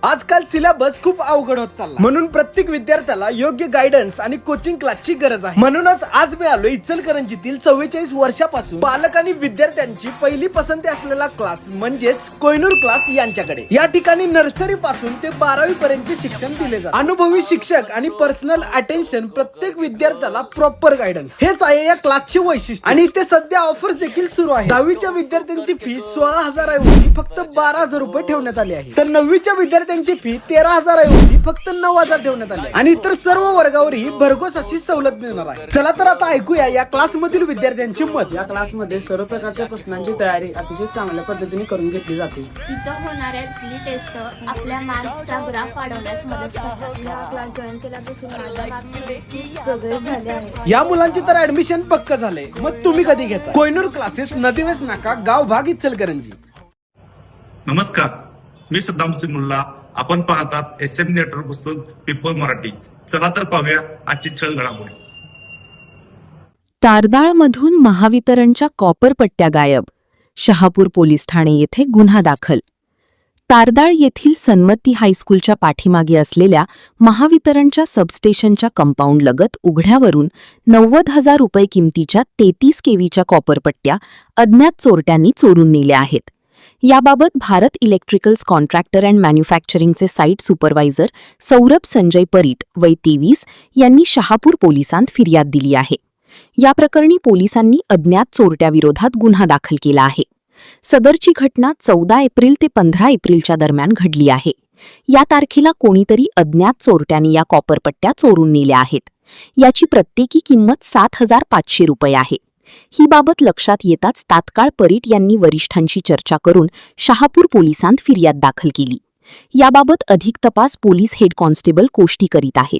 आजकाल सिलेबस खूप अवघड होत चालला, म्हणून प्रत्येक विद्यार्थ्याला योग्य गायडन्स आणि कोचिंग क्लासची गरज आहे। म्हणूनच आज मी आलो इचलकरंजीतील 44 वर्षापासून पालक आणि विद्यार्थ्यांची पहिली पसंती असलेला क्लास म्हणजेच कोहिनूर क्लास यांच्याकडे। या ठिकाणी नर्सरी पासून ते 12वी पर्यंतचे शिक्षण दिले जाते। अनुभवी शिक्षक आणि पर्सनल अटेन्शन, प्रत्येक विद्यार्थ्याला प्रॉपर गायडन्स, हेच आहे या क्लासचे वैशिष्ट्य। आणि इथे सध्या ऑफर्स देखील सुरू आहे। 10वीच्या विद्यार्थ्यांची फी 16,000 ऐवजी फक्त 12,000 रुपये ठेवण्यात आली आहे, तर 9वीच्या विद्यार्थ्यांची फी 13,000 ऐवजी फक्त 9,000 ठेवण्यात आली आहे। आणि इतर सर्व वर्गावरही भरघोस अशी सवलत मिळणार आहे। चला तर आता ऐकूया या क्लास मधील विद्यार्थ्यांचे मत। या क्लासमध्ये सर्व प्रकारच्या प्रश्नांची तयारी अतिशय चांगल्या पद्धतीने करून घेतली जाते। इथं होणाऱ्या टेस्ट आपल्या मार्क्सचा ग्राफ वाढवण्यास मदत करतात। या क्लास जॉईन केल्यापासून माझ्या मार्क्समध्ये खूप प्रोग्रेस झाले आहे। या मुलांची तर ऍडमिशन पक्क झाले, मग तुम्ही कधी घेता? कोहिनूर क्लासेस, नदीवेस नाका, गाव भाग, इचलकरंजी। नमस्कार, मी सद्दाम सिंग मुल्ला। आपण पाहतात SM नेटवर्क पुस्तक पीपल मराठी। चला तर पाहूया आजची ठळक घडामोडी। तारदाळमधून महावितरणच्या कॉपर पट्ट्या गायब, शहापूर पोलीस ठाणे येथे गुन्हा दाखल। तारदाळ येथील सन्मती हायस्कूलच्या पाठीमागे असलेल्या महावितरणच्या सबस्टेशनच्या कंपाऊंड लगत उघड्यावरून 90,000 रुपये किमतीच्या 33 केवीच्या कॉपरपट्ट्या अज्ञात चोरट्यांनी चोरून नेल्या आहेत। याबाबत भारत इलेक्ट्रिकल्स कॉन्ट्रॅक्टर अँड मॅन्युफॅक्चरिंगचे साईट सुपरवायझर सौरभ संजय परीट वय 23 यांनी शहापूर पोलिसांत फिर्याद दिली आहे। या प्रकरणी पोलिसांनी अज्ञात चोरट्याविरोधात गुन्हा दाखल केला आहे। सदरची घटना 14 एप्रिल ते 15 एप्रिलच्या दरम्यान घडली आहे। या तारखेला कोणीतरी अज्ञात चोरट्यांनी या कॉपरपट्ट्या चोरून नेल्या आहेत। याची प्रत्येकी किंमत 7,500 रुपये आहे। ही बाबत लक्षात येताच तात्काळ परीट यांनी वरिष्ठांशी चर्चा करून शहापूर पोलिसांत फिर्याद दाखल केली। याबाबत अधिक तपास पोलीस हेड कॉन्स्टेबल कोष्टी करीत आहेत।